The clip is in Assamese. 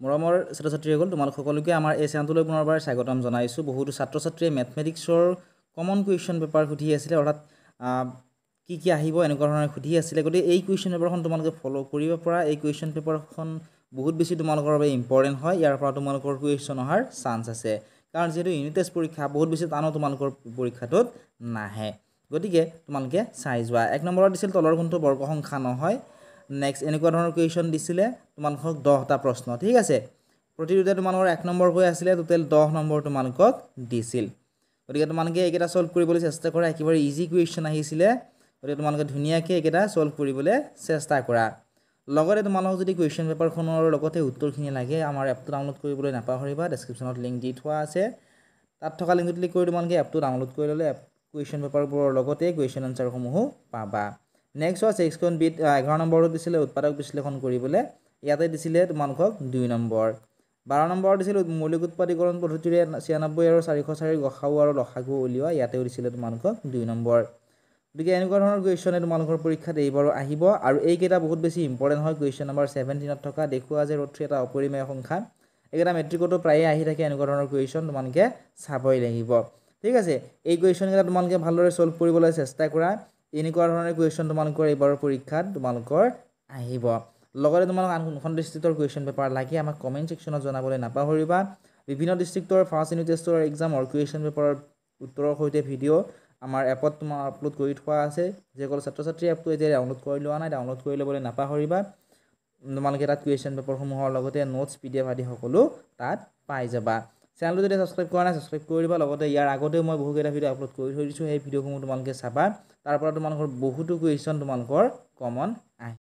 মৰমৰ ছাত্ৰ-ছাত্ৰীসকল তোমালোক সকলোকে আমাৰ এই চেনেলটোলৈ পুনৰবাৰ স্বাগতম জনাইছোঁ। বহুতো ছাত্ৰ-ছাত্ৰীয়ে মেথমেটিক্সৰ কমন কুৱেশ্যন পেপাৰ সুধি আছিলে, অৰ্থাৎ কি আহিব এনেকুৱা ধৰণৰ সুধি আছিলে। গতিকে এই কুৱেশ্যন পেপাৰখন তোমালোকে ফ'ল' কৰিব পৰা। এই কুৱেশ্যন পেপাৰখন বহুত বেছি তোমালোকৰ বাবে ইম্পৰ্টেণ্ট হয়। ইয়াৰ পৰা তোমালোকৰ কুৱেশ্যন অহাৰ চান্স আছে, কাৰণ যিহেতু ইউনিট টেষ্ট পৰীক্ষা বহুত বেছি টানো তোমালোকৰ পৰীক্ষাটোত নাহে। গতিকে তোমালোকে চাই যোৱা। 1 নম্বৰত দিছিল তলৰ কোনটো বৰ্গ সংখ্যা নহয়। নেক্সট এনেকুৱা ধৰণৰ কুৱেশ্যন দিছিলে তোমালোকক 10টা প্ৰশ্ন, ঠিক আছে। প্ৰতিটোতে তোমালোকৰ 1 নম্বৰকৈ আছিলে, টোটেল 10 নম্বৰ তোমালোকক দিছিল। গতিকে তোমালোকে এইকেইটা সলভ কৰিবলৈ চেষ্টা কৰা। একেবাৰে ইজি কুৱেশ্যন আহিছিলে, গতিকে তোমালোকে ধুনীয়াকৈ এইকেইটা সলভ কৰিবলৈ চেষ্টা কৰা। লগতে তোমালোকক যদি কুৱেশ্যন পেপাৰখনৰ লগতে উত্তৰখিনি লাগে, আমাৰ এপটো ডাউনলোড কৰিবলৈ নাপাহৰিবা। ডেছক্ৰিপশ্যনত লিংক দি থোৱা আছে, তাত থকা লিংকত ক্লিক কৰি তোমালোকে এপটো ডাউনলোড কৰি ল'লে কুৱেশ্যন পেপাৰবোৰৰ লগতে কুৱেশ্যন আনচাৰসমূহো পাবা। নেক্সট হয় 6.b 11 নম্বৰত দিছিলে উৎপাদক বিশ্লেষণ কৰিবলৈ, ইয়াতে দিছিলে তোমালোকক 2 নম্বৰ। 12 নম্বৰত দিছিল মৌলিক উৎপাদীকৰণ পদ্ধতিৰে 96 আৰু 404 গসাগু আৰু লসাগু উলিওৱা, ইয়াতেও দিছিলে তোমালোকক 2 নম্বৰ। গতিকে এনেকুৱা ধৰণৰ কুৱেশ্যনে তোমালোকৰ পৰীক্ষাত এইবাৰো আহিব, আৰু এইকেইটা বহুত বেছি ইম্পৰ্টেণ্ট হয়। কুৱেশ্যন নম্বৰ 17ত থকা দেখুওৱা যে √3 এটা অপৰিমেয় সংখ্যা, এইকেইটা মেট্ৰিকতো প্ৰায়ে আহি থাকে। এনেকুৱা ধৰণৰ কুৱেশ্যন তোমালোকে চাবই লাগিব, ঠিক আছে। এই কুৱেশ্যনকেইটা তোমালোকে ভালদৰে সলভ কৰিবলৈ চেষ্টা কৰা। এনেকুৱা ধৰণৰ কুৱেশ্যন তোমালোকৰ এইবাৰৰ পৰীক্ষাত তোমালোকৰ আহিব। লগতে তোমালোক আন কোনখন ডিষ্ট্ৰিক্টৰ কুৱেশ্যন পেপাৰ লাগে আমাক কমেণ্ট ছেকশ্যনত জনাবলৈ নাপাহৰিবা। বিভিন্ন ডিষ্ট্ৰিক্টৰ ফাৰ্ষ্ট ইউনিট টেষ্টৰ এক্সামৰ কুৱেশ্যন পেপাৰৰ উত্তৰৰ সৈতে ভিডিঅ' আমাৰ এপত তোমাৰ আপলোড কৰি থোৱা আছে। যিসকল ছাত্ৰ-ছাত্ৰী এপটো এতিয়া ডাউনলোড কৰি লোৱা নাই, ডাউনলোড কৰি ল'বলৈ নাপাহৰিবা। তোমালোকে তাত কুৱেশ্যন পেপাৰসমূহৰ লগতে নোটছ PDF আদি সকলো তাত পাই যাবা। চেনেলটো যদি ছাবস্ক্ৰাইব কৰা নাই, ছাবস্ক্ৰাইব কৰি দিবা। লগতে ইয়াৰ আগতেও মই বহুকেইটা ভিডিঅ' আপলোড কৰি থৈ দিছোঁ, সেই ভিডিঅ'সমূহ তোমালোকে চাবা। তাৰ পৰা তোমালোকৰ বহুতো কুৱেশ্যন তোমালোকৰ কমন আহে।